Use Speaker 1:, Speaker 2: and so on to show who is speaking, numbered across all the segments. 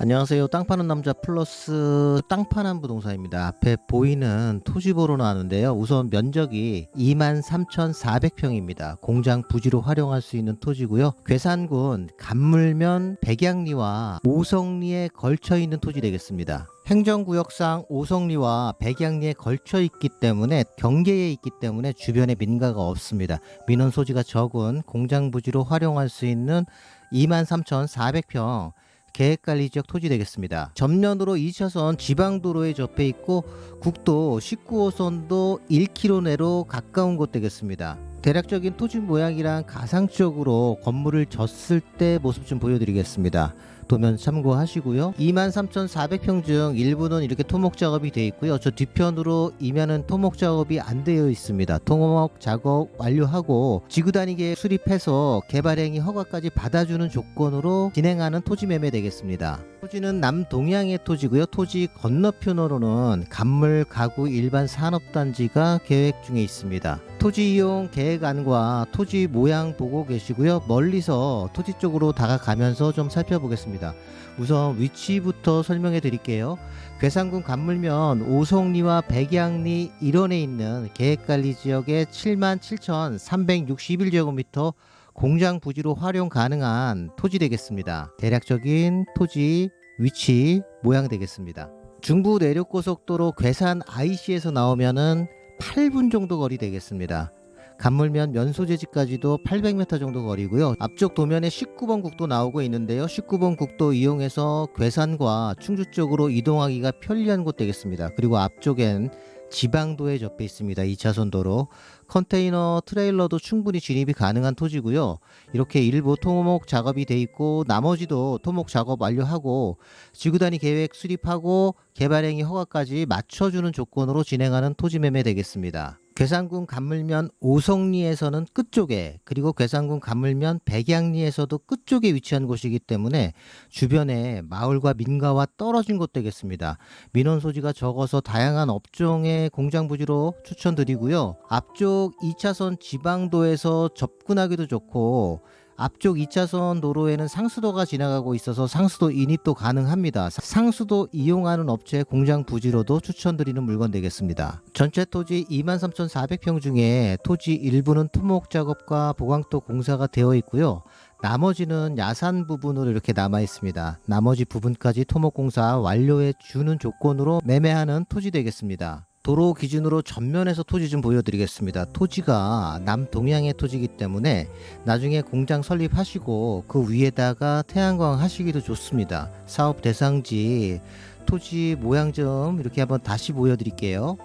Speaker 1: 안녕하세요. 땅 파는 남자 플러스 땅 파는 부동산입니다. 앞에 보이는 토지 보러 나왔는데요. 우선 면적이 23,400평입니다. 공장 부지로 활용할 수 있는 토지고요. 괴산군 간물면 백양리와 오성리에 걸쳐 있는 토지 되겠습니다. 행정구역상 오성리와 백양리에 걸쳐 있기 때문에 경계에 있기 때문에 주변에 민가가 없습니다. 민원 소지가 적은 공장 부지로 활용할 수 있는 23,400평 계획관리지역 토지 되겠습니다. 전면으로 2차선 지방도로에 접해 있고 국도 19호선도 1km 내로 가까운 곳 되겠습니다. 대략적인 토지 모양이랑 가상적으로 건물을 졌을 때 모습 좀 보여드리겠습니다. 도면 참고하시고요. 23,400평 중 일부는 이렇게 토목 작업이 되어 있고요. 저 뒤편으로 이면은 토목 작업이 안 되어 있습니다. 토목 작업 완료하고 지구단위계 수립해서 개발행위 허가까지 받아주는 조건으로 진행하는 토지 매매 되겠습니다. 토지는 남동향의 토지고요. 토지 건너편으로는 간물 가구 일반 산업단지가 계획 중에 있습니다. 토지 이용 계획안과 토지 모양 보고 계시고요. 멀리서 토지 쪽으로 다가가면서 좀 살펴보겠습니다. 우선 위치부터 설명해 드릴게요. 괴산군 간물면 오송리와 백양리 일원에 있는 계획관리지역의 77,361제곱미터 공장 부지로 활용 가능한 토지 되겠습니다. 대략적인 토지 위치 모양 되겠습니다. 중부 내륙고속도로 괴산 IC에서 나오면은 8분 정도 거리 되겠습니다. 간물면 면소재지까지도 800m 정도 거리고요. 앞쪽 도면에 19번 국도 나오고 있는데요. 19번 국도 이용해서 괴산과 충주 쪽으로 이동하기가 편리한 곳 되겠습니다. 그리고 앞쪽엔 지방도에 접해 있습니다. 2차선 도로. 컨테이너 트레일러도 충분히 진입이 가능한 토지고요. 이렇게 일부 토목 작업이 돼 있고 나머지도 토목 작업 완료하고 지구단위 계획 수립하고 개발행위 허가까지 맞춰주는 조건으로 진행하는 토지 매매 되겠습니다. 괴산군 간물면 오성리에서는 끝쪽에 그리고 괴산군 간물면 백양리에서도 끝쪽에 위치한 곳이기 때문에 주변에 마을과 민가와 떨어진 곳 되겠습니다. 민원 소지가 적어서 다양한 업종의 공장 부지로 추천드리고요. 앞쪽 2차선 지방도에서 접근하기도 좋고 앞쪽 2차선 도로에는 상수도가 지나가고 있어서 상수도 인입도 가능합니다. 상수도 이용하는 업체 공장 부지로도 추천드리는 물건 되겠습니다. 전체 토지 23,400평 중에 토지 일부는 토목 작업과 보강토 공사가 되어 있고요. 나머지는 야산 부분으로 이렇게 남아 있습니다. 나머지 부분까지 토목 공사 완료해 주는 조건으로 매매하는 토지 되겠습니다. 도로 기준으로 전면에서 토지 좀 보여드리겠습니다. 토지가 남동향의 토지이기 때문에 나중에 공장 설립하시고 그 위에다가 태양광 하시기도 좋습니다. 사업 대상지 토지 모양 좀 이렇게 한번 다시 보여드릴게요.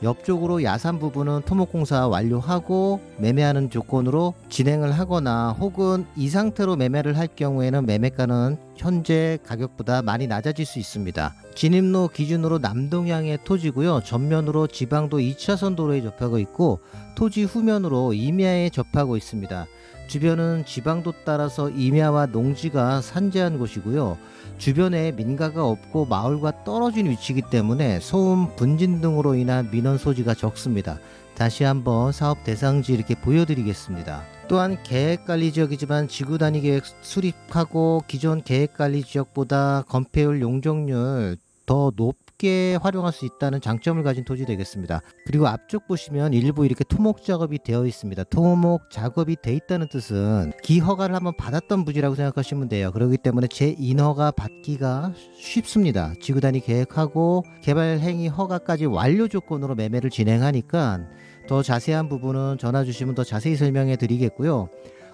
Speaker 1: 옆쪽으로 야산 부분은 토목공사 완료하고 매매하는 조건으로 진행을 하거나 혹은 이 상태로 매매를 할 경우에는 매매가는 현재 가격보다 많이 낮아질 수 있습니다. 진입로 기준으로 남동향의 토지고요. 전면으로 지방도 2차선 도로에 접하고 있고 토지 후면으로 임야에 접하고 있습니다. 주변은 지방도 따라서 임야와 농지가 산재한 곳이고요. 주변에 민가가 없고 마을과 떨어진 위치이기 때문에 소음, 분진 등으로 인한 민원 소지가 적습니다. 다시 한번 사업 대상지 이렇게 보여드리겠습니다. 또한 계획관리지역이지만 지구단위 계획 수립하고 기존 계획관리지역보다 건폐율 용적률 더 높게 활용할 수 있다는 장점을 가진 토지 되겠습니다. 그리고 앞쪽 보시면 일부 이렇게 토목 작업이 되어 있습니다. 토목 작업이 되어 있다는 뜻은 기허가를 한번 받았던 부지라고 생각하시면 돼요. 그렇기 때문에 재인허가 받기가 쉽습니다. 지구단위 계획하고 개발 행위 허가까지 완료 조건으로 매매를 진행하니까 더 자세한 부분은 전화 주시면 더 자세히 설명해 드리겠고요.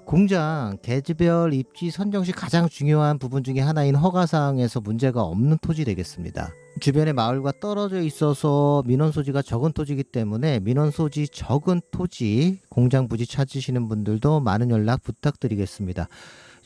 Speaker 1: 공장 계지별 입지 선정 시 가장 중요한 부분 중에 하나인 허가사항에서 문제가 없는 토지 되겠습니다. 주변에 마을과 떨어져 있어서 민원 소지가 적은 토지이기 때문에 민원 소지 적은 토지 공장 부지 찾으시는 분들도 많은 연락 부탁드리겠습니다.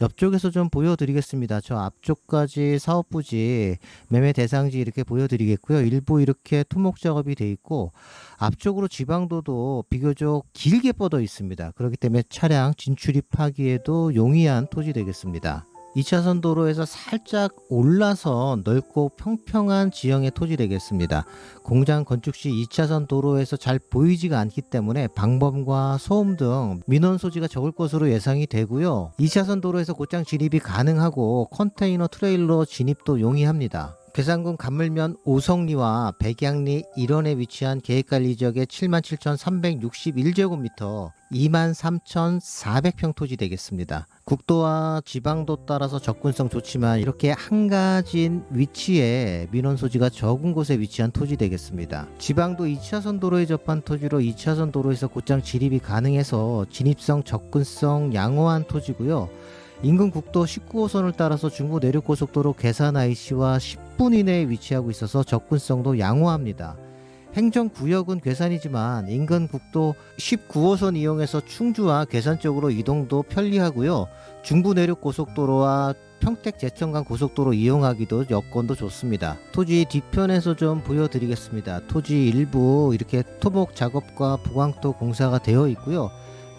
Speaker 1: 옆쪽에서 좀 보여드리겠습니다. 저 앞쪽까지 사업부지 매매 대상지 이렇게 보여드리겠고요. 일부 이렇게 토목 작업이 돼 있고 앞쪽으로 지방도도 비교적 길게 뻗어 있습니다. 그렇기 때문에 차량 진출입하기에도 용이한 토지 되겠습니다. 2차선 도로에서 살짝 올라서 넓고 평평한 지형의 토지 되겠습니다. 공장 건축 시 2차선 도로에서 잘 보이지가 않기 때문에 방범과 소음 등 민원 소지가 적을 것으로 예상이 되고요. 2차선 도로에서 곧장 진입이 가능하고 컨테이너 트레일러 진입도 용이합니다. 괴산군 간물면 오성리와 백양리 일원에 위치한 계획관리 지역의 77,361제곱미터 23,400평 토지 되겠습니다. 국도와 지방도 따라서 접근성 좋지만 이렇게 한가진 위치에 민원 소지가 적은 곳에 위치한 토지 되겠습니다. 지방도 2차선 도로에 접한 토지로 2차선 도로에서 곧장 진입이 가능해서 진입성 접근성 양호한 토지고요. 인근 국도 19호선을 따라서 중부 내륙고속도로 괴산 IC와 10분 이내에 위치하고 있어서 접근성도 양호합니다. 행정구역은 괴산이지만 인근 국도 19호선 이용해서 충주와 괴산 쪽으로 이동도 편리하고요. 중부 내륙고속도로와 평택 제천간 고속도로 이용하기도 여건도 좋습니다. 토지 뒤편에서 좀 보여드리겠습니다. 토지 일부 이렇게 토목 작업과 보강토 공사가 되어 있고요.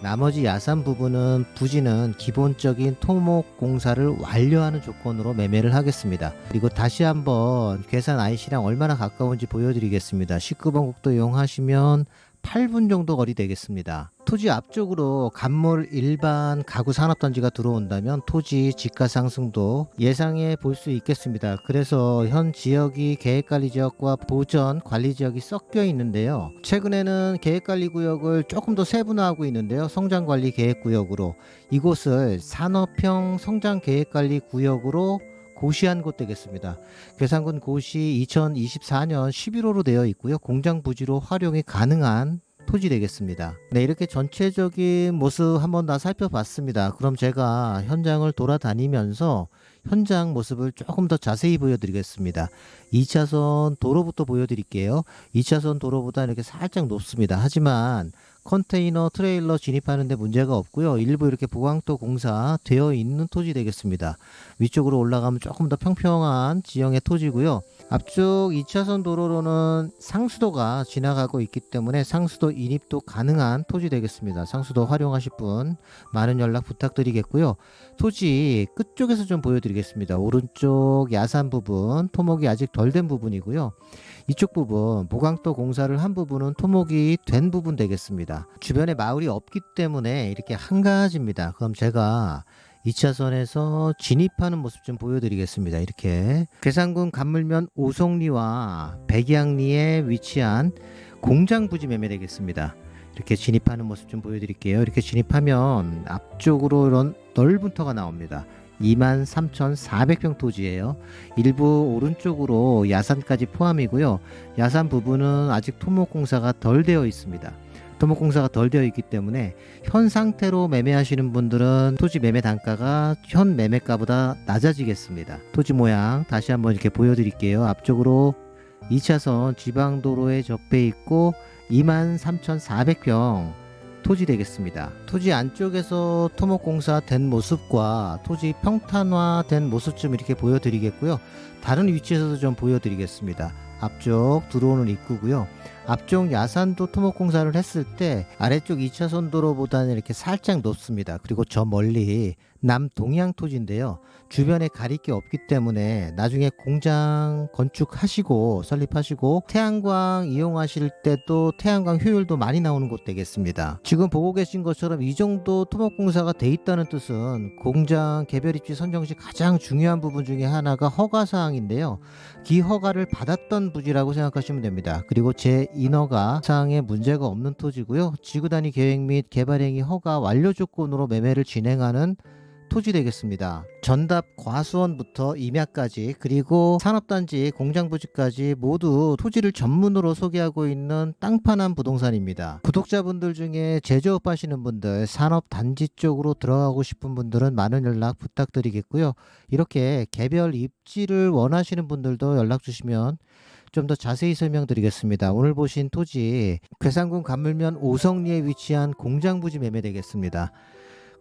Speaker 1: 나머지 야산 부분은 부지는 기본적인 토목 공사를 완료하는 조건으로 매매를 하겠습니다. 그리고 다시 한번 괴산 IC랑 얼마나 가까운지 보여드리겠습니다. 19번 국도 이용하시면 8분 정도 거리 되겠습니다. 토지 앞쪽으로 간몰 일반 가구 산업단지가 들어온다면 토지 지가 상승도 예상해 볼 수 있겠습니다. 그래서 현 지역이 계획관리지역과 보전관리지역이 섞여 있는데요. 최근에는 계획관리구역을 조금 더 세분화하고 있는데요. 성장관리계획구역으로 이곳을 산업형 성장계획관리구역으로 고시한 곳 되겠습니다. 괴산군 고시 2024년 11호로 되어 있고요. 공장 부지로 활용이 가능한 토지 되겠습니다. 네, 이렇게 전체적인 모습 한번 다 살펴봤습니다. 그럼 제가 현장을 돌아다니면서 현장 모습을 조금 더 자세히 보여드리겠습니다. 2차선 도로부터 보여드릴게요. 2차선 도로보다 이렇게 살짝 높습니다. 하지만 컨테이너 트레일러 진입하는 데 문제가 없고요. 일부 이렇게 보강토 공사 되어 있는 토지 되겠습니다. 위쪽으로 올라가면 조금 더 평평한 지형의 토지고요. 앞쪽 2차선 도로로는 상수도가 지나가고 있기 때문에 상수도 인입도 가능한 토지 되겠습니다. 상수도 활용하실 분 많은 연락 부탁드리겠고요. 토지 끝쪽에서 좀 보여드리겠습니다. 오른쪽 야산 부분 토목이 아직 덜 된 부분이고요. 이쪽 부분 보강토 공사를 한 부분은 토목이 된 부분 되겠습니다. 주변에 마을이 없기 때문에 이렇게 한가해집니다. 그럼 제가 2차선에서 진입하는 모습 좀 보여드리겠습니다. 이렇게 괴산군 간물면 오송리와 백양리에 위치한 공장 부지 매매 되겠습니다. 이렇게 진입하는 모습 좀 보여드릴게요. 이렇게 진입하면 앞쪽으로 이런 넓은 터가 나옵니다. 23,400평 토지예요. 일부 오른쪽으로 야산까지 포함이고요. 야산 부분은 아직 토목공사가 덜 되어 있습니다. 토목공사가 덜 되어 있기 때문에 현 상태로 매매하시는 분들은 토지 매매 단가가 현 매매가보다 낮아지겠습니다. 토지 모양 다시 한번 이렇게 보여드릴게요. 앞쪽으로 2차선 지방도로에 접해 있고 23,400평 토지 되겠습니다. 토지 안쪽에서 토목공사 된 모습과 토지 평탄화 된 모습 좀 이렇게 보여드리겠고요. 다른 위치에서도 좀 보여드리겠습니다. 앞쪽 들어오는 입구고요. 앞쪽 야산도 토목공사를 했을 때 아래쪽 2차선 도로보다는 이렇게 살짝 높습니다. 그리고 저 멀리 남동향 토지인데요. 주변에 가릴 게 없기 때문에 나중에 공장 건축하시고 설립하시고 태양광 이용하실 때도 태양광 효율도 많이 나오는 곳 되겠습니다. 지금 보고 계신 것처럼 이 정도 토목공사가 돼 있다는 뜻은 공장 개별 입지 선정 시 가장 중요한 부분 중에 하나가 허가사항인데요. 기허가를 받았던 부지라고 생각하시면 됩니다. 그리고 제 인허가 사항에 문제가 없는 토지고요. 지구단위 계획 및 개발행위 허가 완료 조건으로 매매를 진행하는 토지 되겠습니다. 전답 과수원부터 임야까지 그리고 산업단지 공장부지까지 모두 토지를 전문으로 소개하고 있는 땅파난 부동산입니다. 구독자분들 중에 제조업 하시는 분들 산업단지 쪽으로 들어가고 싶은 분들은 많은 연락 부탁드리겠고요. 이렇게 개별 입지를 원하시는 분들도 연락 주시면 좀 더 자세히 설명드리겠습니다. 오늘 보신 토지 괴산군 간물면 오성리에 위치한 공장부지 매매되겠습니다.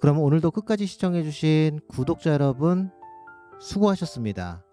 Speaker 1: 그럼 오늘도 끝까지 시청해주신 구독자 여러분 수고하셨습니다.